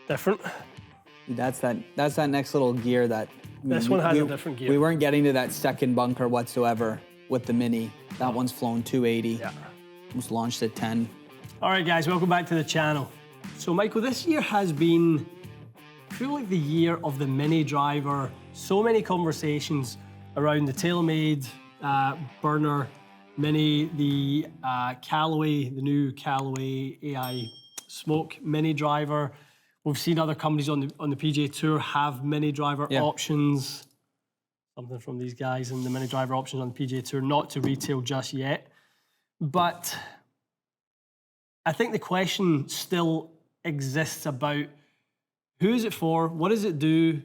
different. That's that next little gear that... This one has a different gear. We weren't getting to that second bunker whatsoever with the Mini. That one's flown 280. Yeah. Was launched at 10. All right, guys, welcome back to the channel. So, Michael, this year has been, I feel like the year of the Mini driver. So many conversations around the TaylorMade burner Mini, the Callaway, the new Callaway AI Smoke Mini driver. We've seen other companies on the PGA Tour have Mini driver options. Something from these guys in the Mini driver options on the PGA Tour, not to retail just yet. But I think the question still exists about who is it for? What does it do?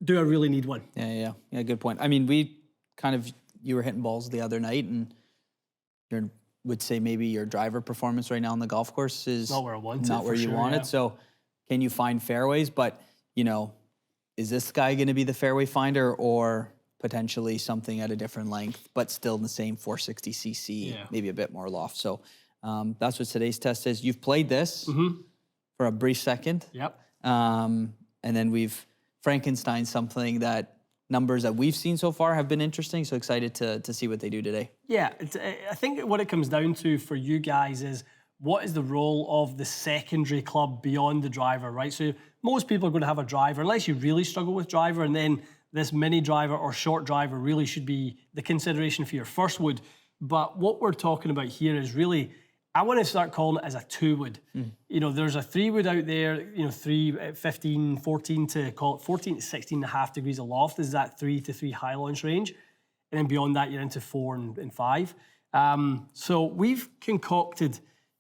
Do I really need one? Yeah, good point. I mean, you were hitting balls the other night, and you would say maybe your driver performance right now on the golf course is not where I want it, not where you want it. So can you find fairways? But, is this guy going to be the fairway finder, or potentially something at a different length, but still in the same 460cc, maybe a bit more loft? So that's what today's test is. You've played this for a brief second. Yep. And then we've Frankenstein something that numbers that we've seen so far have been interesting. So excited to see what they do today. Yeah, I think what it comes down to for you guys is what is the role of the secondary club beyond the driver, right? So most people are going to have a driver, unless you really struggle with driver, and then this mini driver or short driver really should be the consideration for your first wood. But what we're talking about here is really, I want to start calling it as a 2-wood. There's a 3-wood out there, 15, 14 to call it 14 to 16 and a half degrees of loft is that 3 to 3 high launch range. And then beyond that, you're into 4 and 5. So we've concocted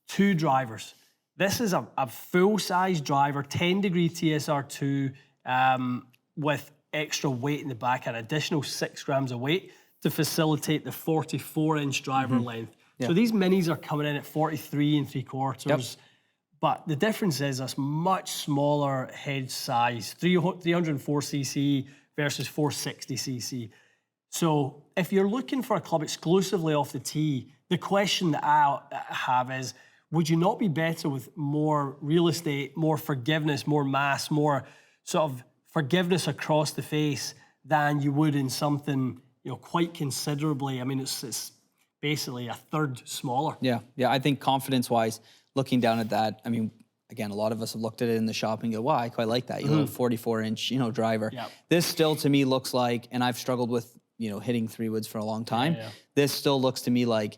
2 drivers. This is a full-size driver, 10-degree TSR2 with extra weight in the back, an additional 6 grams of weight to facilitate the 44-inch driver length. So these minis are coming in at 43 3/4. But the difference is a much smaller head size, 304cc versus 460cc. So if you're looking for a club exclusively off the tee, the question that I have is, would you not be better with more real estate, more forgiveness, more mass, more sort of forgiveness across the face than you would in something, quite considerably? I mean, it's basically a third smaller. Yeah. I think confidence-wise, looking down at that, I mean, again, a lot of us have looked at it in the shop and go, wow, I quite like that. You know, 44-inch, driver. Yep. This still to me looks like, and I've struggled with, hitting 3-woods for a long time. This still looks to me like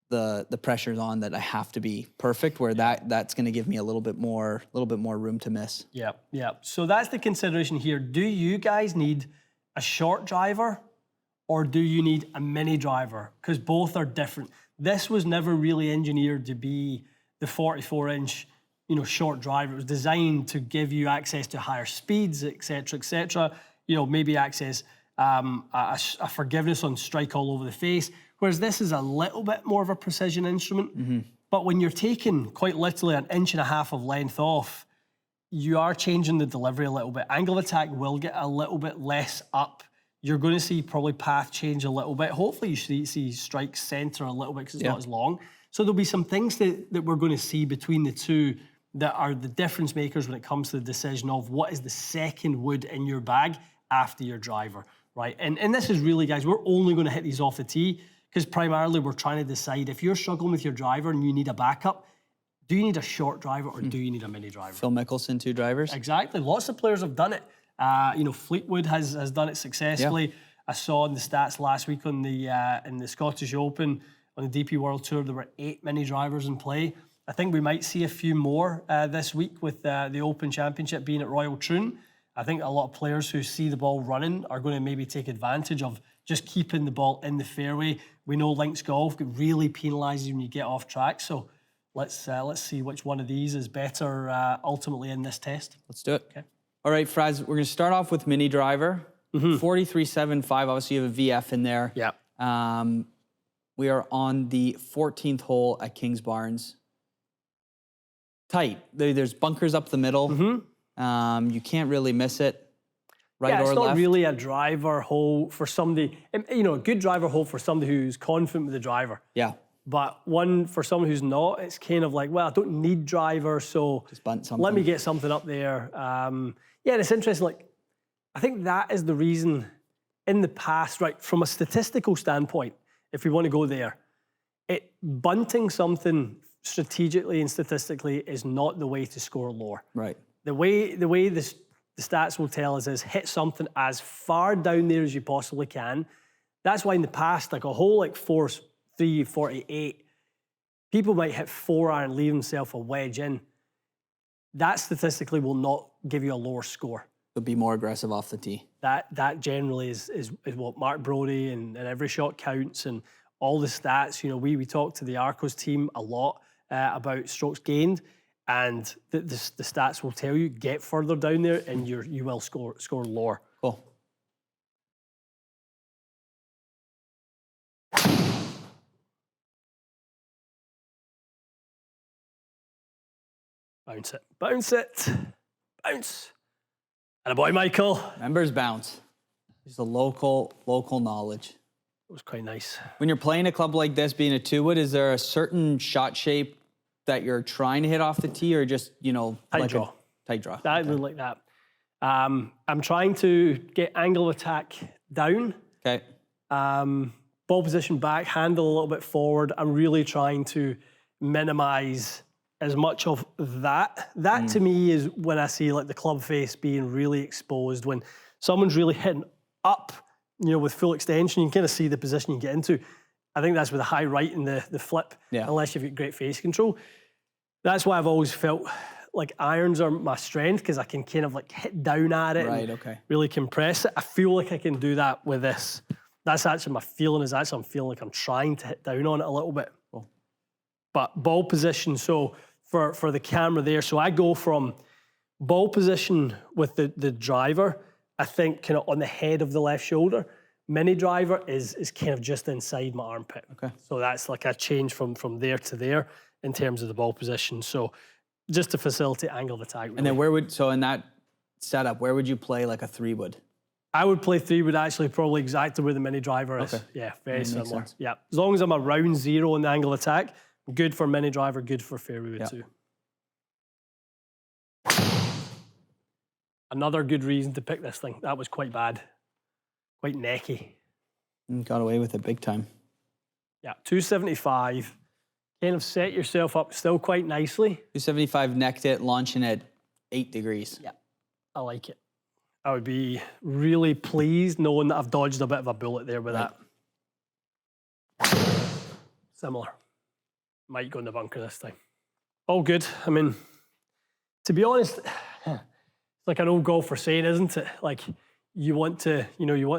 the pressure's on that I have to be perfect, where that's going to give me a little bit more room to miss. Yeah. So that's the consideration here. Do you guys need a short driver, or do you need a mini driver? Because both are different. This was never really engineered to be the 44-inch, short driver. It was designed to give you access to higher speeds, et cetera, maybe access a forgiveness on strike all over the face, whereas this is a little bit more of a precision instrument. But when you're taking quite literally 1.5 inches of length off, you are changing the delivery a little bit. Angle of attack will get a little bit less up. You're going to see probably path change a little bit. Hopefully you see strike center a little bit because it's not as long. So there'll be some things that we're going to see between the two that are the difference makers when it comes to the decision of what is the second wood in your bag after your driver, right? And this is really, guys, we're only going to hit these off the tee because primarily we're trying to decide if you're struggling with your driver and you need a backup, do you need a short driver or do you need a mini driver? Phil Mickelson, 2 drivers. Exactly. Lots of players have done it. Fleetwood has done it successfully. I saw in the stats last week on the in the Scottish Open on the DP World Tour there were 8 mini drivers in play. I think we might see a few more this week with the Open Championship being at Royal Troon. I think a lot of players who see the ball running are going to maybe take advantage of just keeping the ball in the fairway. We know links golf really penalises you when you get off track. So let's see which one of these is better ultimately in this test. Let's do it. Okay. All right, Fraz, we're going to start off with mini driver. 43.75, obviously you have a VF in there. Yeah. We are on the 14th hole at Kingsbarns. Tight. There's bunkers up the middle. You can't really miss it. Right or left. It's not really a driver hole for somebody, a good driver hole for somebody who's confident with the driver. Yeah. But one, for someone who's not, it's kind of like, well, I don't need driver, so Just bunt something. let me get something up there. Yeah, and it's interesting, like, I think that is the reason in the past, right, from a statistical standpoint, if we want to go there, bunting something strategically and statistically is not the way to score lower. Right. The way the stats will tell us is hit something as far down there as you possibly can. That's why in the past, like a hole like 4-3, 48, people might hit 4-iron, leave themselves a wedge in. That statistically will not give you a lower score. But be more aggressive off the tee. That generally is what Mark Brody and every shot counts and all the stats. You know, we talk to the Arcos team a lot about strokes gained, and the stats will tell you get further down there and you will score lower. Cool. Bounce it, bounce it, bounce. And a boy, Michael. Members bounce. Just a local knowledge. It was quite nice. When you're playing a club like this, being a 2-wood, is there a certain shot shape that you're trying to hit off the tee, or just, you know, tight draw? Tight draw. That looked like that. I'm trying to get angle of attack down. Okay. Ball position back, handle a little bit forward. I'm really trying to minimize as much of that. That to me is when I see like the club face being really exposed. When someone's really hitting up, you know, with full extension, you can kind of see the position you get into. I think that's with the high right and the flip, unless you've got great face control. That's why I've always felt like irons are my strength, because I can kind of like hit down at it and really compress it. I feel like I can do that with this. That's actually my feeling, is actually I'm feeling like I'm trying to hit down on it a little bit. Cool. But ball position, so for the camera there, so I go from ball position with the driver, I think kind of on the head of the left shoulder. Mini driver is kind of just inside my armpit. Okay. So that's like a change from there to there in terms of the ball position. So just to facilitate angle of attack. Really. And then so in that setup, where would you play like a 3-wood? I would play 3-wood actually probably exactly where the mini driver is. Yeah, very similar. Yeah, as long as I'm around 0 in the angle of attack, good for mini driver, good for fairway wood too. Another good reason to pick this thing. That was quite bad. Quite necky. Got away with it big time. Yeah, 275. Kind of set yourself up still quite nicely. 275 necked it, launching at 8 degrees. Yeah, I like it. I would be really pleased knowing that I've dodged a bit of a bullet there with that. Similar. Might go in the bunker this time. All good. I mean, to be honest, it's like an old golfer saying, isn't it? Like, you want to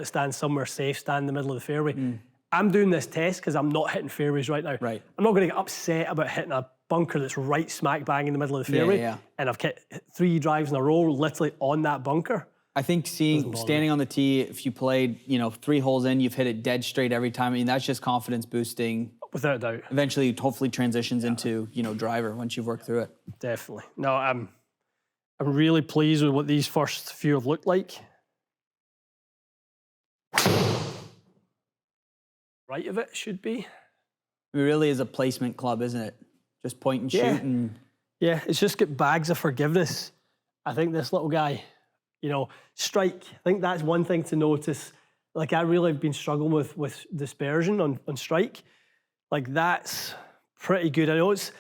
stand somewhere safe, stand in the middle of the fairway. I'm doing this test because I'm not hitting fairways right now. Right. I'm not going to get upset about hitting a bunker that's right smack bang in the middle of the fairway. And I've hit 3 drives in a row literally on that bunker. I think standing on the tee, if you played, 3 holes in, you've hit it dead straight every time. I mean, that's just confidence boosting. Without a doubt. Eventually, hopefully transitions into, driver once you've worked through it. Definitely. No, I'm really pleased with what these first few have looked like. Right of it should be. It really is a placement club, isn't it? Just point and shoot. Yeah, it's just got bags of forgiveness. I think this little guy, strike. I think that's one thing to notice. Like, I really have been struggling with dispersion on strike. Like, that's pretty good. I know it's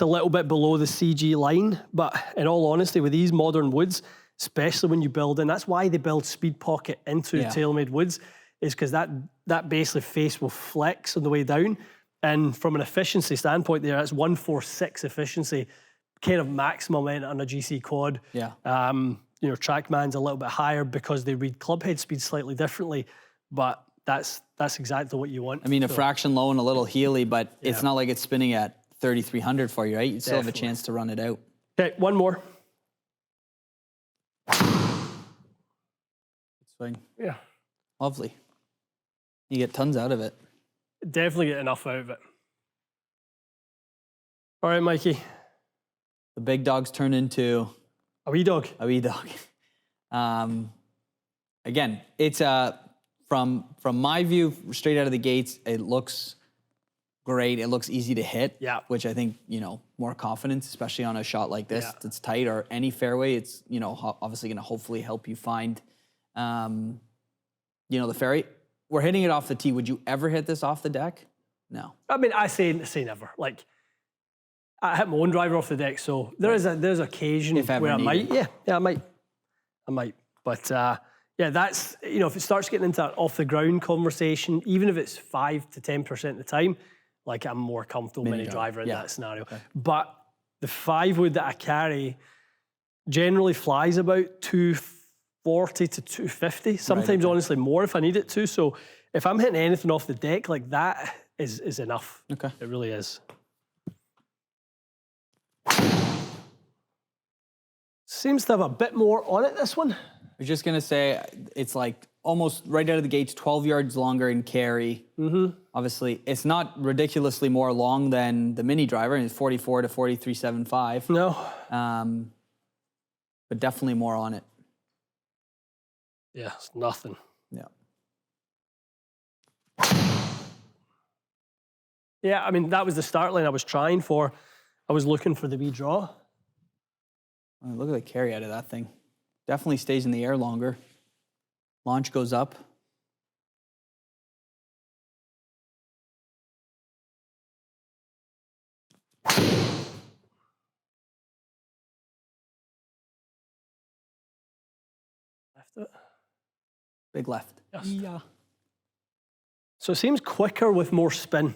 a little bit below the CG line, but in all honesty, with these modern woods, especially when you build in, that's why they build speed pocket into TaylorMade woods, is because that basically face will flex on the way down. And from an efficiency standpoint there, that's 146 efficiency, kind of maximum on a GC quad. Yeah. TrackMan's a little bit higher because they read club head speed slightly differently, but that's exactly what you want. I mean, a fraction low and a little heely, but it's not like it's spinning at 3,300 for you, right? You still have a chance to run it out. Okay, one more. Swing. Yeah. Lovely. You get tons out of it. Definitely get enough out of it. All right, Mikey. The big dog's turned into... a wee dog. A wee dog. Again, it's from my view, straight out of the gates, it looks great. It looks easy to hit, Yeah. which I think, you know, more confidence, especially on a shot like this Yeah. that's tight or any fairway. It's, you know, obviously going to hopefully help you find, you know, the fairway. We're hitting it off the tee. Would you ever hit this off the deck? No. I mean, I say never. Like, I hit my own driver off the deck, so there's occasion If ever where I needed. might. Yeah, I might. But yeah, that's, you know, if it starts getting into that off the ground conversation, even if it's 5 to 10% of the time, like I'm more comfortable mini driver in that scenario. Okay. But the 5 wood that I carry generally flies about 240 to 250. Sometimes honestly more if I need it to. So if I'm hitting anything off the deck, like that is enough. Okay. It really is. Seems to have a bit more on it, this one. I was just going to say, it's like almost right out of the gates, 12 yards longer in carry. Obviously, it's not ridiculously more long than the mini driver, and it's 44 to 43.75. No. But definitely more on it. Yeah, it's nothing. Yeah. Yeah, I mean, that was the start line I was trying for. I was looking for the wee draw. Oh, look at the carry out of that thing. Definitely stays in the air longer. Launch goes up. Left it. Big left. Yes. Yeah. So it seems quicker with more spin.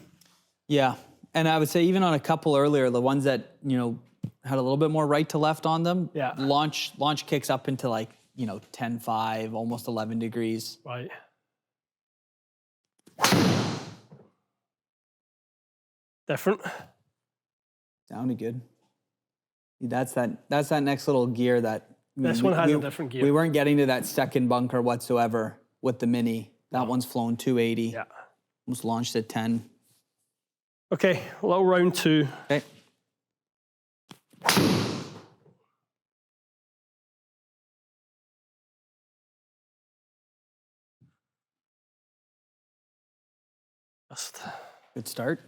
Yeah. And I would say even on a couple earlier, the ones that, you know, had a little bit more right to left on them, launch kicks up into like, you know, 10.5, almost 11 degrees. Right. Different. Sounded good. That's that next little gear that this one has a different gear. We weren't getting to that second bunker whatsoever with the mini. That one's flown 280. Yeah. Almost launched at 10. Okay, little round 2. Okay. Just Good start.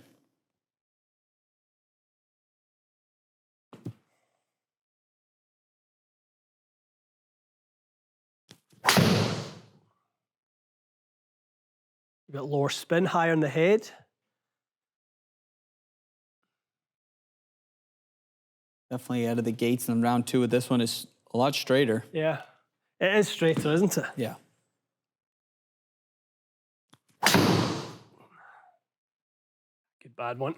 a bit lower spin, higher in the head. Definitely out of the gates, and round 2 with this one is a lot straighter. Yeah, it is straighter, isn't it? Yeah. Good bad one.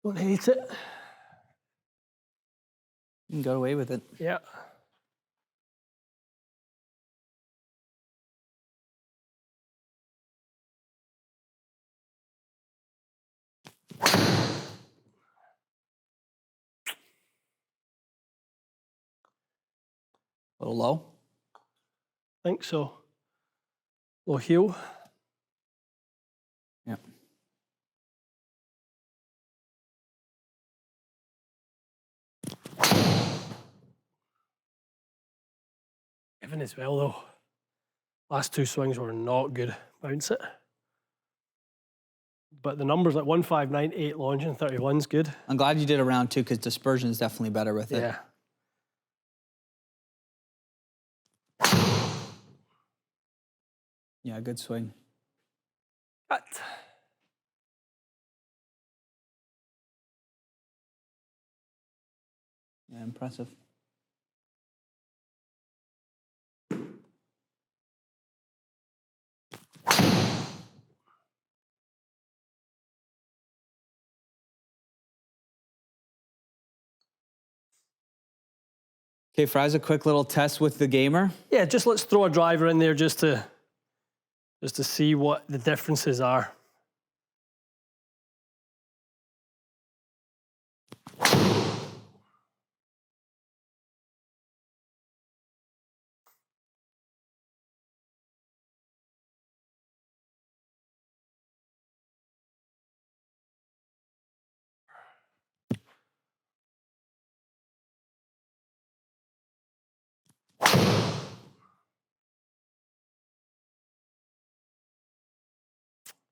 Don't hate it. You got away with it. Yeah. A little low. I think so. Low heel. Yeah. Even as well, though. Last 2 swings were not good. Bounce it. But the numbers like 1598 launching, 31's good. I'm glad you did a round 2 because dispersion is definitely better with it. Yeah. Yeah, good swing. But Yeah, impressive. Okay, Fries, a quick little test with the gamer. yeah, just let's throw a driver in there just to see what the differences are.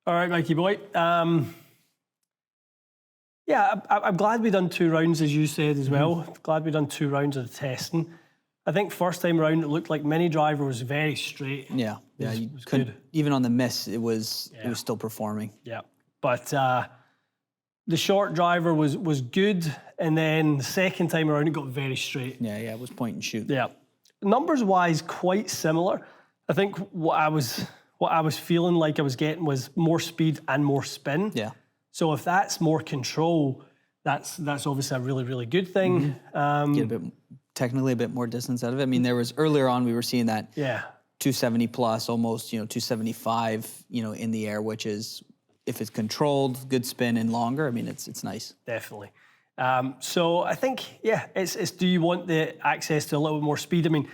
All right, Mikey boy. Yeah, I'm glad we done 2 rounds, as you said as well. Glad we done 2 rounds of the testing. I think first time around it looked like mini driver was very straight. Yeah, yeah. You was could good. even on the miss, it was still performing. Yeah, but the short driver was good, and then the second time around it got very straight. Yeah, it was point and shoot. Yeah, numbers wise, quite similar. I think what I was feeling like I was getting was more speed and more spin. Yeah. So if that's more control, that's obviously a really, really good thing. Get a bit technically a bit more distance out of it. I mean, there was earlier on we were seeing that 270 plus, almost 275 in the air, which is if it's controlled, good spin and longer. I mean, it's nice. Definitely. So I think it's do you want the access to a little bit more speed? I mean,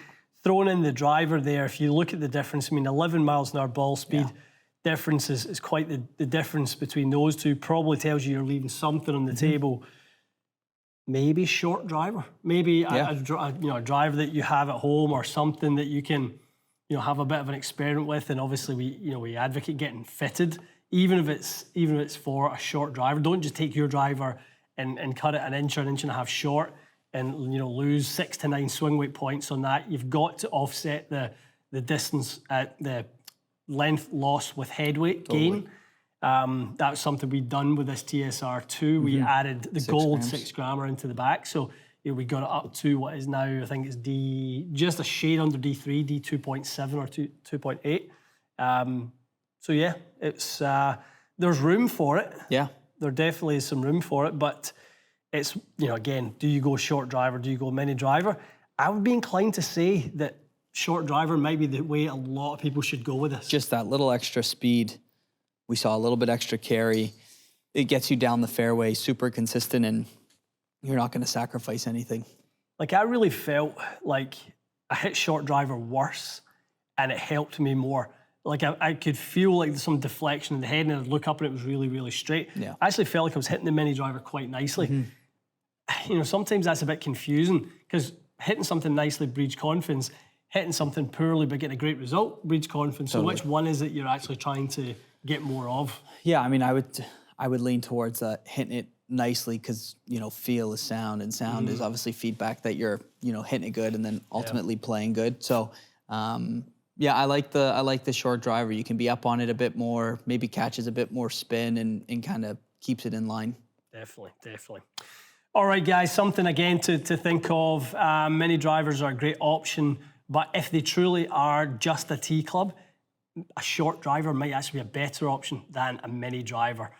throwing in the driver there, if you look at the difference, I mean, 11 miles an hour ball speed. Difference is quite the difference between those two. Probably tells you you're leaving something on the table. Maybe short driver, maybe a driver that you have at home or something that you can have a bit of an experiment with. And obviously we advocate getting fitted, even if it's for a short driver. Don't just take your driver and cut it an inch or an inch and a half short and lose 6 to 9 swing weight points on that. You've got to offset the distance at the length loss with head weight gain. That was something we'd done with this TSR2. We added the gold 6 grammer into the back. So we got it up to what is now, I think it's just a shade under D3, D2.7 or 2.8. So yeah, it's there's room for it. Yeah. There definitely is some room for it, but it's, again, do you go short driver, do you go mini driver? I would be inclined to say that short driver might be the way a lot of people should go with this. Just that little extra speed. We saw a little bit extra carry. It gets you down the fairway, super consistent, and you're not going to sacrifice anything. Like, I really felt like I hit short driver worse, and it helped me more. Like, I could feel like some deflection in the head, and I'd look up and it was really, really straight. Yeah. I actually felt like I was hitting the mini driver quite nicely. Sometimes that's a bit confusing because hitting something nicely breeds confidence. Hitting something poorly but getting a great result breeds confidence. So which one is it you're actually trying to get more of? Yeah, I mean, I would lean towards hitting it nicely because feel is sound, and sound is obviously feedback that you're hitting it good and then ultimately playing good. So I like the short driver. You can be up on it a bit more, maybe catches a bit more spin and kind of keeps it in line. Definitely. All right, guys, something again to think of. Mini drivers are a great option. But if they truly are just a tee club, a short driver might actually be a better option than a mini driver.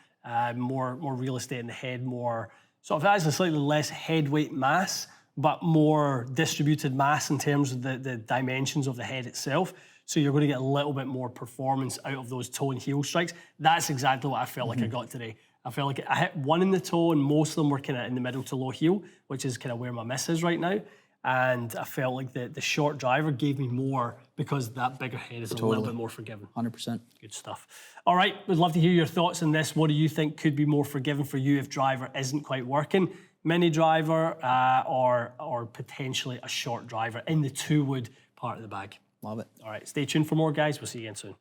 More real estate in the head, more sort of actually slightly less head weight mass, but more distributed mass in terms of the dimensions of the head itself. So you're going to get a little bit more performance out of those toe and heel strikes. That's exactly what I felt like I got today. I felt like I hit one in the toe and most of them were kind of in the middle to low heel, which is kind of where my miss is right now. And I felt like the short driver gave me more because that bigger head is a little bit more forgiving. 100%. Good stuff. All right, we'd love to hear your thoughts on this. What do you think could be more forgiving for you if driver isn't quite working? Mini driver or potentially a short driver in the 2-wood part of the bag? Love it. All right, stay tuned for more, guys. We'll see you again soon.